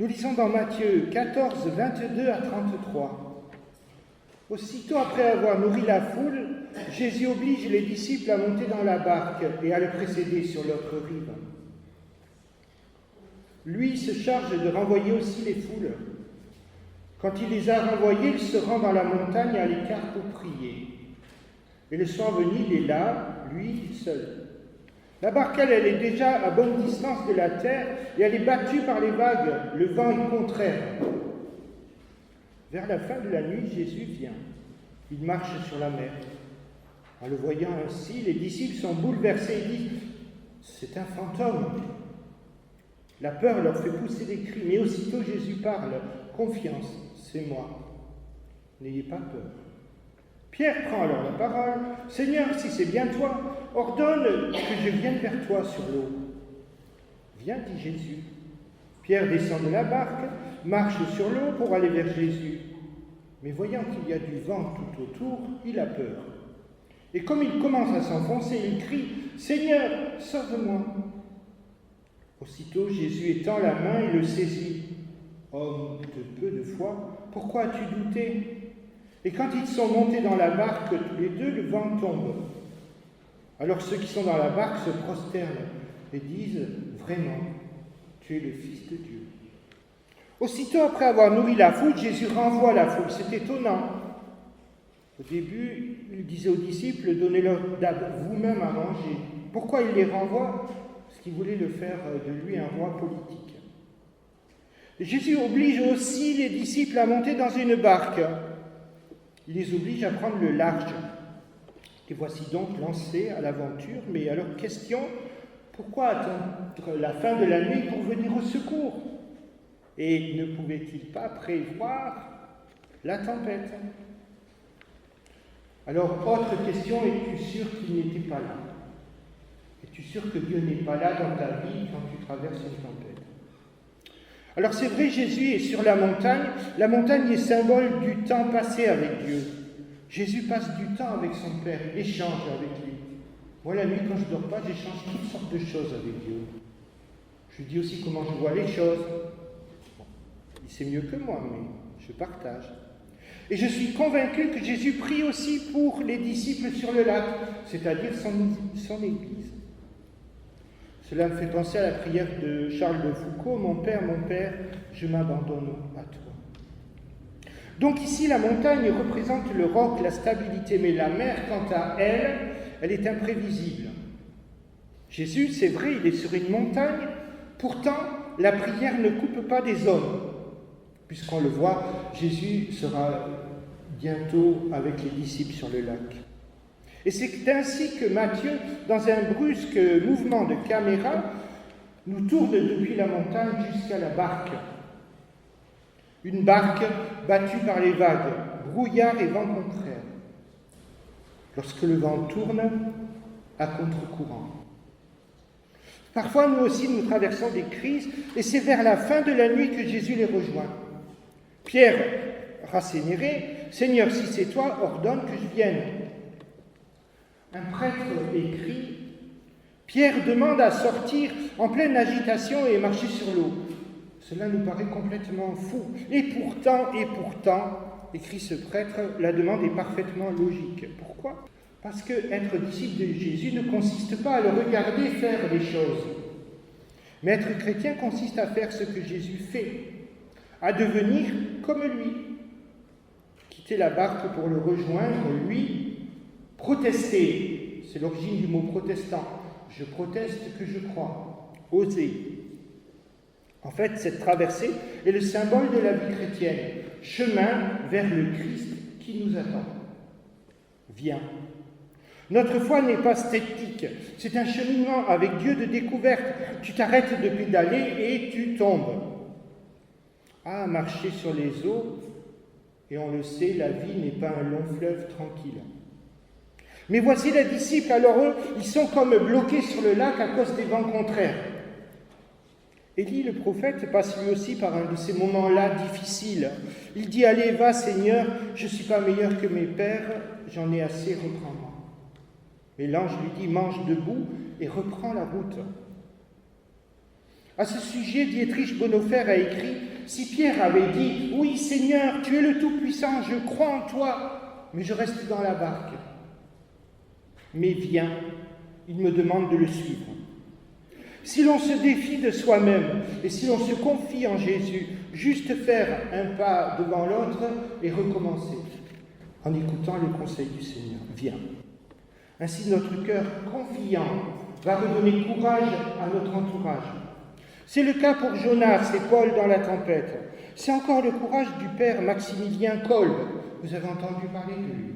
Nous lisons dans Matthieu 14, 22 à 33. Aussitôt après avoir nourri la foule, Jésus oblige les disciples à monter dans la barque et à le précéder sur l'autre rive. Lui se charge de renvoyer aussi les foules. Quand il les a renvoyés, il se rend dans la montagne à l'écart pour prier. Et le soir venu, il est là, lui seul. La barque, elle est déjà à bonne distance de la terre et elle est battue par les vagues. Le vent est contraire. Vers la fin de la nuit, Jésus vient. Il marche sur la mer. En le voyant ainsi, les disciples sont bouleversés et disent « C'est un fantôme !» La peur leur fait pousser des cris, mais aussitôt Jésus parle « Confiance, c'est moi. N'ayez pas peur. » Pierre prend alors la parole. « Seigneur, si c'est bien toi, ordonne que je vienne vers toi sur l'eau. » « Viens, dit Jésus. » Pierre descend de la barque, marche sur l'eau pour aller vers Jésus. Mais voyant qu'il y a du vent tout autour, il a peur. Et comme il commence à s'enfoncer, il crie « Seigneur, sauve-moi !» Aussitôt Jésus étend la main et le saisit. « Homme de peu de foi, pourquoi as-tu douté ?» Et quand ils sont montés dans la barque, tous les deux, le vent tombe. Alors ceux qui sont dans la barque se prosternent et disent « Vraiment, tu es le Fils de Dieu. » Aussitôt après avoir nourri la foule, Jésus renvoie la foule. C'est étonnant. Au début, il disait aux disciples « Donnez-leur vous-même à manger ». Pourquoi il les renvoie ? Parce qu'il voulait le faire de lui un roi politique. Jésus oblige aussi les disciples à monter dans une barque. Il les oblige à prendre le large. Les voici donc lancés à l'aventure, mais alors question, pourquoi attendre la fin de la nuit pour venir au secours ? Et ne pouvait-il pas prévoir la tempête ? Alors, autre question, es-tu sûr qu'il n'était pas là ? Es-tu sûr que Dieu n'est pas là dans ta vie quand tu traverses une tempête ? Alors c'est vrai, Jésus est sur la montagne est symbole du temps passé avec Dieu. Jésus passe du temps avec son Père, il échange avec lui. Moi la nuit quand je ne dors pas, j'échange toutes sortes de choses avec Dieu. Je lui dis aussi comment je vois les choses. Bon, il sait mieux que moi, mais je partage. Et je suis convaincu que Jésus prie aussi pour les disciples sur le lac, c'est-à-dire son Église. Cela me fait penser à la prière de Charles de Foucault, mon Père, je m'abandonne à toi. Donc ici, la montagne représente le roc, la stabilité, mais la mer, quant à elle, elle est imprévisible. Jésus, c'est vrai, il est sur une montagne, pourtant, la prière ne coupe pas des hommes. Puisqu'on le voit, Jésus sera bientôt avec les disciples sur le lac. Et c'est ainsi que Matthieu, dans un brusque mouvement de caméra, nous tourne depuis la montagne jusqu'à la barque. Une barque battue par les vagues, brouillard et vent contraire. Lorsque le vent tourne à contre-courant. Parfois, nous aussi, nous traversons des crises, et c'est vers la fin de la nuit que Jésus les rejoint. Pierre, rassénéré, « Seigneur, si c'est toi, ordonne que je vienne. » Un prêtre écrit, Pierre demande à sortir en pleine agitation et marcher sur l'eau. Cela nous paraît complètement fou. Et pourtant, écrit ce prêtre, la demande est parfaitement logique. Pourquoi ? Parce que être disciple de Jésus ne consiste pas à le regarder faire les choses. Mais être chrétien consiste à faire ce que Jésus fait, à devenir comme lui. Quitter la barque pour le rejoindre, lui, protester, c'est l'origine du mot protestant. Je proteste que je crois. Oser. En fait, cette traversée est le symbole de la vie chrétienne. Chemin vers le Christ qui nous attend. Viens. Notre foi n'est pas statique. C'est un cheminement avec Dieu de découverte. Tu t'arrêtes de pédaler et tu tombes. Ah, marcher sur les eaux, et on le sait, la vie n'est pas un long fleuve tranquille. Mais voici les disciples, alors eux, ils sont comme bloqués sur le lac à cause des vents contraires. Élie, le prophète, passe lui aussi par un de ces moments-là difficiles. Il dit « Allez, va Seigneur, je ne suis pas meilleur que mes pères, j'en ai assez, reprends-moi. » Mais l'ange lui dit « Mange debout et reprends la route. » À ce sujet, Dietrich Bonhoeffer a écrit Si Pierre avait dit « Oui, Seigneur, tu es le Tout-Puissant, je crois en toi, mais je reste dans la barque. » Mais viens, il me demande de le suivre. Si l'on se défie de soi-même et si l'on se confie en Jésus, juste faire un pas devant l'autre et recommencer en écoutant le conseil du Seigneur. Viens. Ainsi notre cœur confiant va redonner courage à notre entourage. C'est le cas pour Jonas et Paul dans la tempête. C'est encore le courage du père Maximilien Kolb. Vous avez entendu parler de lui.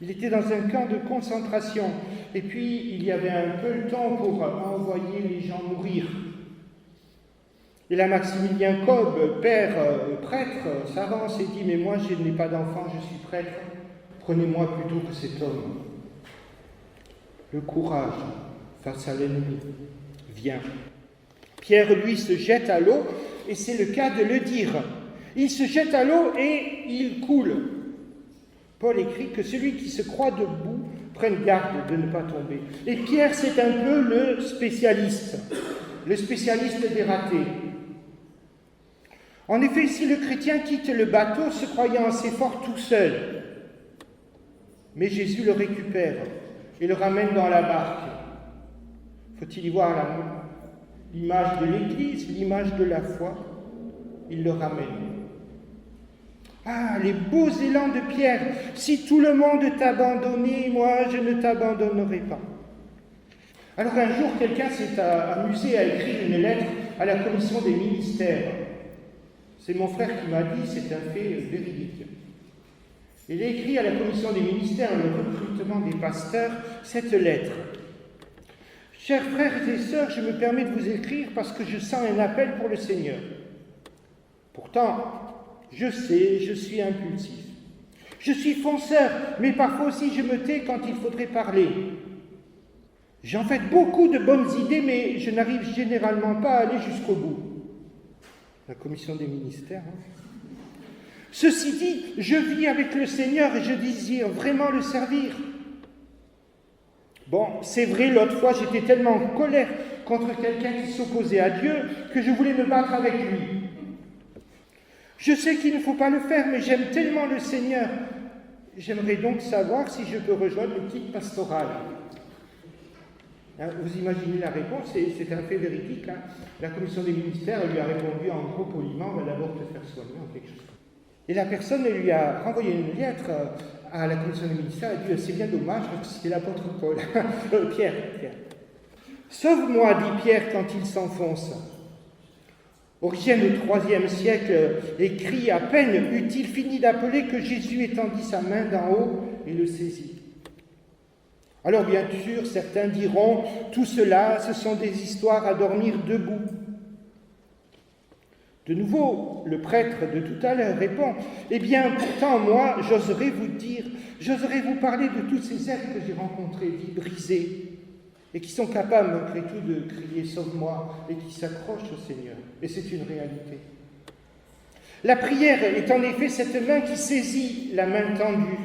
Il était dans un camp de concentration et puis il y avait un peu le temps pour envoyer les gens mourir. Et là, Maximilien Kolb, père prêtre, s'avance et dit « Mais moi, je n'ai pas d'enfant, je suis prêtre. Prenez-moi plutôt que cet homme. » Le courage face à l'ennemi vient. Pierre, lui, se jette à l'eau, et c'est le cas de le dire. Il se jette à l'eau et il coule. Paul écrit que celui qui se croit debout prenne garde de ne pas tomber. Et Pierre, c'est un peu le spécialiste des ratés. En effet, si le chrétien quitte le bateau se croyant assez fort tout seul, mais Jésus le récupère et le ramène dans la barque. Faut-il y voir l'image de l'Église, l'image de la foi? Il le ramène. Ah, les beaux élans de Pierre! Si tout le monde t'abandonnait, moi je ne t'abandonnerai pas. Alors un jour, quelqu'un s'est amusé à écrire une lettre à la commission des ministères. C'est mon frère qui m'a dit, c'est un fait véridique. Il a écrit à la commission des ministères, le recrutement des pasteurs, cette lettre. Chers frères et sœurs, je me permets de vous écrire parce que je sens un appel pour le Seigneur. Pourtant, je sais, je suis impulsif. Je suis fonceur, mais parfois aussi je me tais quand il faudrait parler. J'ai en fait beaucoup de bonnes idées, mais je n'arrive généralement pas à aller jusqu'au bout. La commission des ministères. Ceci dit, je vis avec le Seigneur et je désire vraiment le servir. Bon, c'est vrai, l'autre fois, j'étais tellement en colère contre quelqu'un qui s'opposait à Dieu que je voulais me battre avec lui. Je sais qu'il ne faut pas le faire, mais j'aime tellement le Seigneur. J'aimerais donc savoir si je peux rejoindre le kit pastoral. Vous imaginez la réponse, c'est un fait véridique. La commission des ministères lui a répondu en gros poliment, on va d'abord te faire soigner en quelque chose. Et la personne lui a renvoyé une lettre à la commission des ministères et a dit « C'est bien dommage, parce que c'était l'apôtre Paul. » Pierre. « Sauve-moi, dit Pierre quand il s'enfonce. » Origène au IIIe siècle écrit « À peine eut-il fini d'appeler que Jésus étendit sa main d'en haut et le saisit. » Alors bien sûr, certains diront « Tout cela, ce sont des histoires à dormir debout. » De nouveau, le prêtre de tout à l'heure répond « Eh bien, pourtant, moi, j'oserais vous parler de toutes ces êtres que j'ai rencontrés, vies brisées, et qui sont capables, malgré tout, de crier « Sauve-moi » et qui s'accrochent au Seigneur. Et c'est une réalité. La prière est en effet cette main qui saisit la main tendue.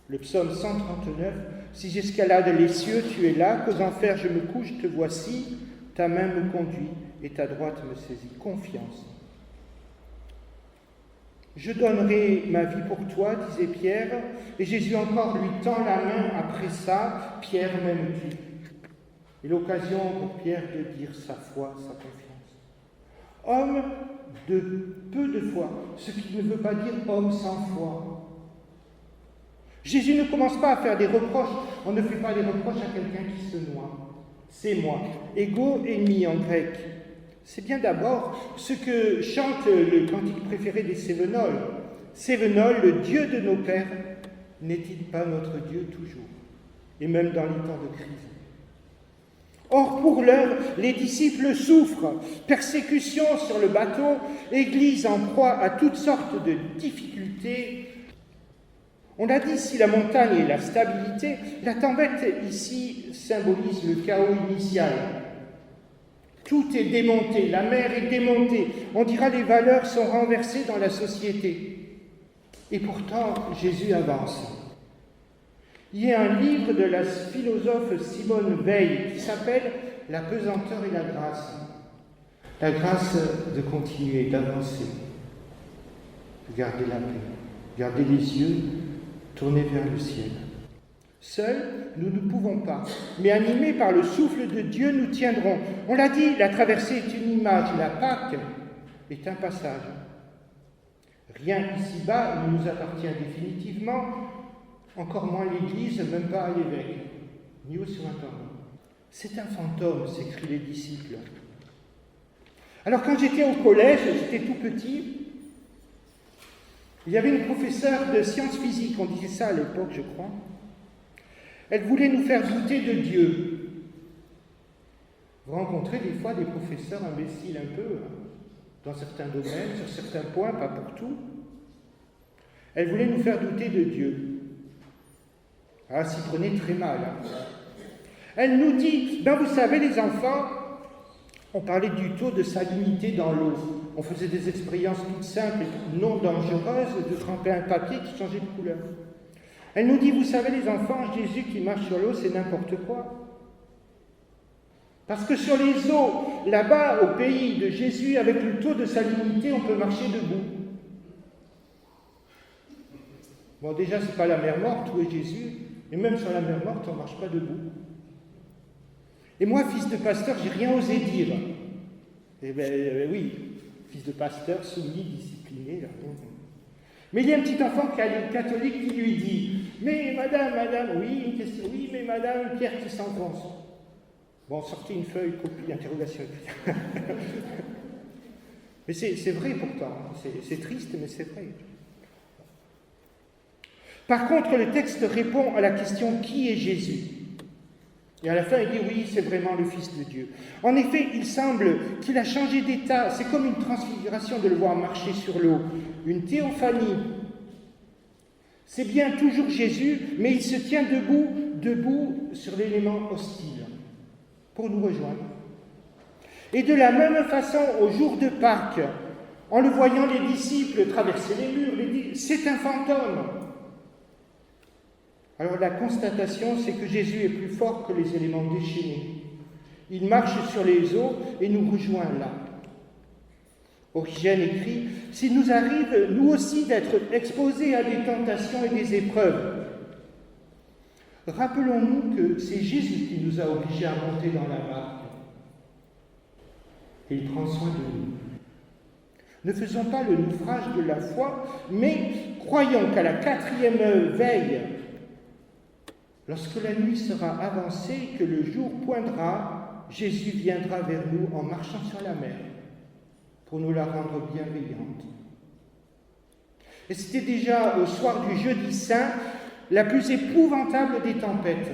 Le psaume 139, « Si j'escalade les cieux, tu es là, qu'aux enfers je me couche, te voici, ta main me conduit et ta droite me saisit. » Confiance. « Je donnerai ma vie pour toi, disait Pierre, et Jésus encore lui tend la main après ça, Pierre m'aimes-tu » Et l'occasion pour Pierre de dire sa foi, sa confiance. Homme de peu de foi, ce qui ne veut pas dire homme sans foi. Jésus ne commence pas à faire des reproches, on ne fait pas des reproches à quelqu'un qui se noie. C'est moi, ego ennemi en grec. C'est bien d'abord ce que chante le cantique préféré des Cévenols. Cévenol, le Dieu de nos pères, n'est-il pas notre Dieu toujours, et même dans les temps de crise? Or, pour l'heure, les disciples souffrent, persécution sur le bateau, Église en proie à toutes sortes de difficultés. On a dit, si la montagne est la stabilité, la tempête ici symbolise le chaos initial. Tout est démonté, la mer est démontée, on dira les valeurs sont renversées dans la société. Et pourtant, Jésus avance. Il y a un livre de la philosophe Simone Weil qui s'appelle « La pesanteur et la grâce ». la grâce de continuer, d'avancer, de garder la paix, garder les yeux tournés vers le ciel. Seuls, nous ne pouvons pas, mais animés par le souffle de Dieu, nous tiendrons. On l'a dit, la traversée est une image, la Pâque est un passage. Rien ici-bas ne nous appartient définitivement, encore moins l'Église, même pas l'évêque, ni au surintendant. C'est un fantôme, s'écrient les disciples. Alors quand j'étais au collège, j'étais tout petit, il y avait une professeure de sciences physiques, on disait ça à l'époque, je crois. Elle voulait nous faire douter de Dieu. Vous rencontrez des fois des professeurs imbéciles un peu, dans certains domaines, sur certains points, pas pour tout. Elle voulait nous faire douter de Dieu. Ah, s'y prenait très mal. Elle nous dit, vous savez les enfants, on parlait du taux de salinité dans l'eau. On faisait des expériences toutes simples et non dangereuses de tremper un papier qui changeait de couleur. Elle nous dit, vous savez les enfants, Jésus qui marche sur l'eau, c'est n'importe quoi. Parce que sur les eaux, là-bas, au pays de Jésus, avec le taux de salinité, on peut marcher debout. Bon, déjà, c'est pas la mer morte, où est Jésus, et même sur la mer morte, on ne marche pas debout. Et moi, fils de pasteur, j'ai rien osé dire. Eh bien, oui, fils de pasteur, soumis, discipliné. Là. Mais il y a un petit enfant catholique qui lui dit « Mais madame, oui, une question, oui, mais madame, Pierre qui s'enfonce. » Bon, sortez une feuille, copie, d'interrogation. Mais c'est vrai pourtant, c'est triste, mais c'est vrai. Par contre, le texte répond à la question « Qui est Jésus ?» Et à la fin, il dit « Oui, c'est vraiment le Fils de Dieu. » En effet, il semble qu'il a changé d'état. C'est comme une transfiguration de le voir marcher sur l'eau, une théophanie. C'est bien toujours Jésus, mais il se tient debout sur l'élément hostile, pour nous rejoindre. Et de la même façon, au jour de Pâques, en le voyant les disciples traverser les murs, c'est un fantôme. Alors la constatation, c'est que Jésus est plus fort que les éléments déchaînés. Il marche sur les eaux et nous rejoint là. Origène écrit « S'il nous arrive, nous aussi, d'être exposés à des tentations et des épreuves, rappelons-nous que c'est Jésus qui nous a obligés à monter dans la barque. Et il prend soin de nous. Ne faisons pas le naufrage de la foi, mais croyons qu'à la 4e veille, lorsque la nuit sera avancée, que le jour poindra, Jésus viendra vers nous en marchant sur la mer, pour nous la rendre bienveillante. Et c'était déjà au soir du jeudi saint, la plus épouvantable des tempêtes.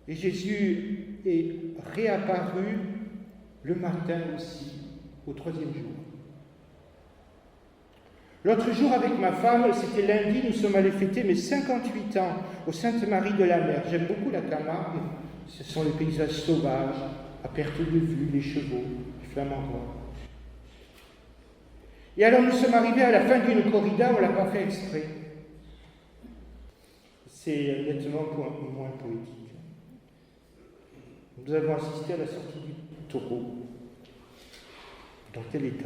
Et Jésus est réapparu le matin aussi, au 3e jour. L'autre jour, avec ma femme, c'était lundi, nous sommes allés fêter mes 58 ans au Sainte-Marie de la Mer. J'aime beaucoup la Camargue. Ce sont les paysages sauvages, à perte de vue, les chevaux, les flamands. Et alors nous sommes arrivés à la fin d'une corrida, on ne l'a pas fait exprès. C'est nettement moins poétique. Nous avons assisté à la sortie du taureau. Dans quel état?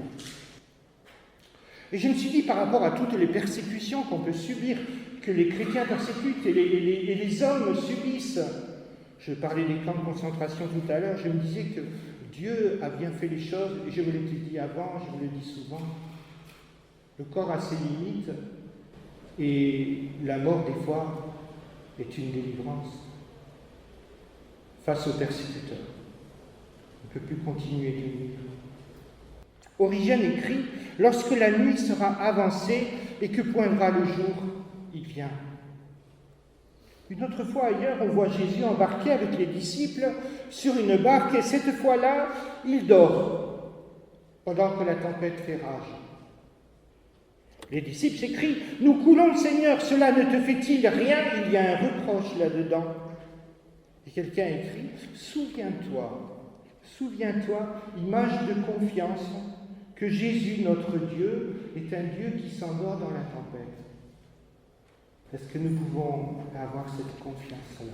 Et je me suis dit, par rapport à toutes les persécutions qu'on peut subir, que les chrétiens persécutent et les hommes subissent, je parlais des camps de concentration tout à l'heure, je me disais que Dieu a bien fait les choses, et je me l'ai dit avant, je vous le dis souvent, le corps a ses limites, et la mort, des fois, est une délivrance face aux persécuteurs. On ne peut plus continuer de vivre. Origène écrit « Lorsque la nuit sera avancée et que poindra le jour, il vient. » Une autre fois ailleurs, on voit Jésus embarqué avec les disciples sur une barque et cette fois-là, il dort pendant que la tempête fait rage. Les disciples s'écrient « Nous coulons, Seigneur, cela ne te fait-il rien ?» Il y a un reproche là-dedans. Et quelqu'un écrit « Souviens-toi, image de confiance, que Jésus, notre Dieu, est un Dieu qui s'endort dans la tempête. » Est-ce que nous pouvons avoir cette confiance-là?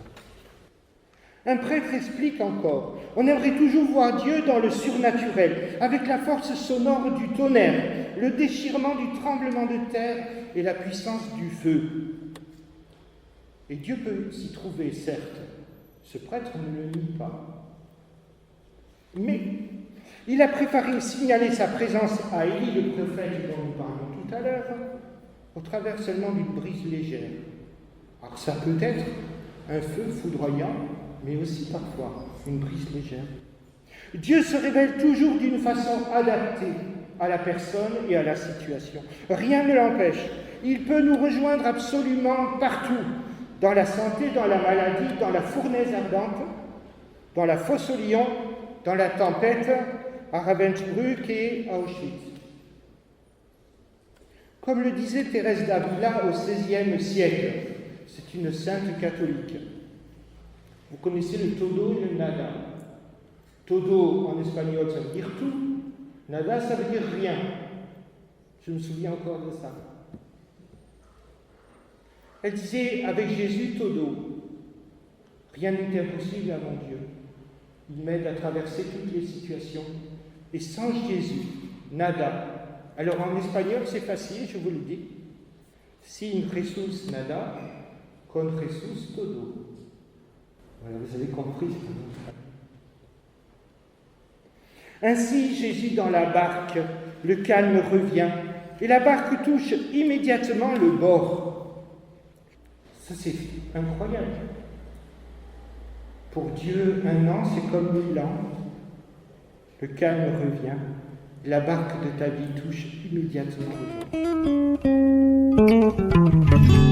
Un prêtre explique encore, on aimerait toujours voir Dieu dans le surnaturel, avec la force sonore du tonnerre, le déchirement du tremblement de terre et la puissance du feu. Et Dieu peut s'y trouver, certes. Ce prêtre ne le nie pas. Mais il a préféré signaler sa présence à Élie, le prophète dont nous parlons tout à l'heure, au travers seulement d'une brise légère. Alors ça peut être un feu foudroyant, mais aussi parfois une brise légère. Dieu se révèle toujours d'une façon adaptée à la personne et à la situation. Rien ne l'empêche. Il peut nous rejoindre absolument partout, dans la santé, dans la maladie, dans la fournaise ardente, dans la fosse aux lions, dans la tempête, à Ravensbrück et à Auschwitz. Comme le disait Thérèse d'Avila au XVIe siècle, c'est une sainte catholique. Vous connaissez le todo et le nada. Todo en espagnol, ça veut dire tout. Nada, ça veut dire rien. Je me souviens encore de ça. Elle disait, avec Jésus, todo. Rien n'est impossible avant Dieu. Il m'aide à traverser toutes les situations. Et sans Jésus, nada. Alors en espagnol, c'est facile, je vous le dis. Sin Jesús nada, con Jesús todo. Voilà, vous avez compris. Ainsi, Jésus dans la barque, le calme revient, et la barque touche immédiatement le bord. Ça, c'est incroyable. Pour Dieu, un an, c'est comme 1000 ans. Le calme revient, la barque de ta vie touche immédiatement le bord.